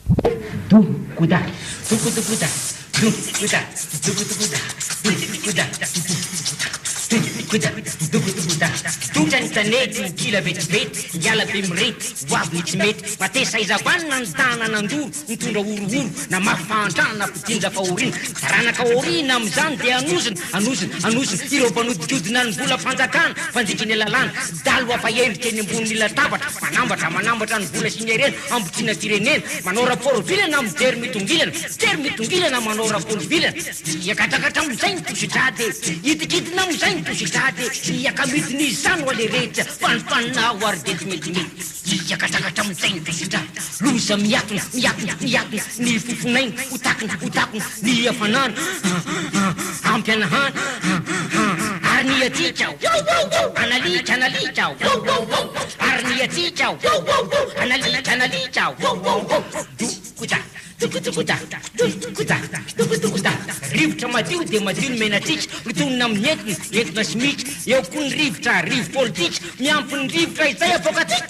Dukuda, dukuda, dukuda, dukuda, dukuda. Tongany tanety kila vetivety, miala be mirety, hoavy tsy mety. Matesa izavanina ny tanan'andoro, mitondra orohoro, na mafantrana mpitindra faorina. Taranaka orina am'izany dia anosina. Ireo mpanodikodina ny vola fanjakana, fanjitry ny lalàna. Dalo afaherika eny ambony latabatra, manambatra ny vola sinyarena, ambotsina firenena. Manao raporo vilana amin'ny tery mitongilana manao raporo vilana. Iakatrakatra am'izay ny tositrady, itikitina am'izay ny tositrady. Iakamidiny izany ho ale rehetra, fanifanina ho ary detimety. Iakatrakatra am'izay ny tositrady. Loza miatona, ny fofonainy, hotakona, ny hafanana, ampianahana, ary ny atikao, analika, ary ny atikao, analika, dukuda. Rivotra madio dia madio ny menatrika, mitonona amin'ny entona simika. Eo koa ny rivotra politika, miampy ny rivotra izay avokatika.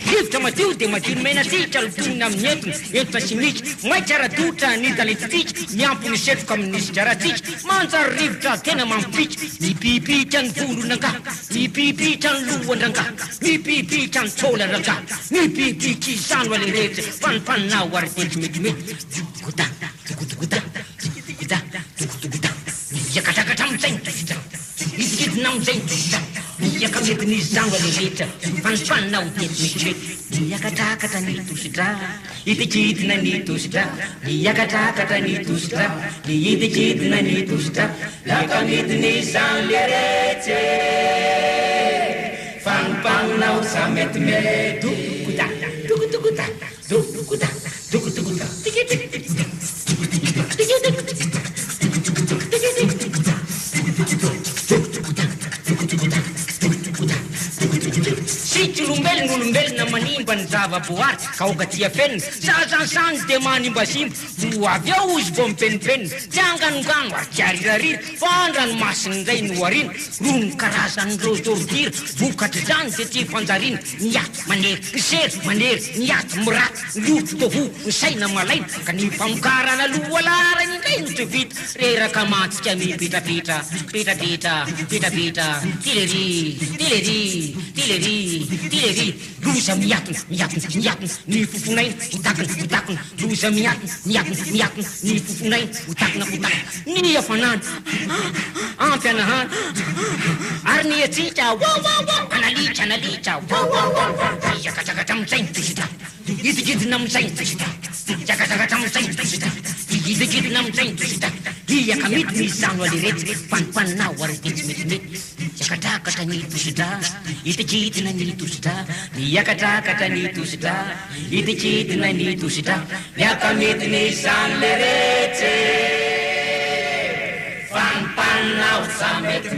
Rivotra madio dia madio ny menatrika, mitonona amin'ny entona simika. Maitra ara-dotra ny talentitika, miampy ny setroka amin'ny sijaratika. Manjary rivotra tena mampipitra, mipipitra ny volon'angaha, mipipitra ny lohan-drangaha, mipipitra ny tsolan-drangaha, mipipitra izany ho ale rehetra, fanifanina ho ary detimety. Dukuda. Iakatrakatra am'izay ny tositrady, itikidina am'izay ny tositrady. Iakamediny izany ho ale rehetra, fanifanina ho detimety. Iakatrakatra ny tositrady, itikidina ny tositrady. Iakatrakatra ny tositrady, itikidina ny tositrady. Iakamediny izany le rehetra, fanifanina ho sametimety. Dukuda. Sitry olombelona manimba ny zava-boary, ka ogatia fenina, sasany dia manimba simba. Vo avy ao izy vo mipenipeny, tsy anganongano ary tsy arirarira, fa ndranomasiny indray no arina. Rono karazany rôzorotira, vokatra zany dia tsy fanjariana. Niaty manery, niaty miraty, lioto tovo, ny saina malaina, ka ny famokarana lohalarany indray no tsy vita. Reraka mantsika mipetrapitra, tilery, loza miatona, ny fofonainy, hotakona, loza miatona, ny fofonainy, hotakona, ny hafanana, ampianahana, ary ny atsika, analika, iakatrakatra am'izay ny tositrady, itikidina am'izay ny tositrady, iakatrakatra am'izay ny tositrady, itikidina am'izay ny tositrady. Iakamidiny izany ho ale rehetra, fanifanina ho ary detimety. Iakatrakatra ny tositrady, itikidina ny tositrady. Iakatrakatra ny tositrady, itikidina ny tositrady. Iakamidiny izany le rehetra, fanifanina ho sametimety.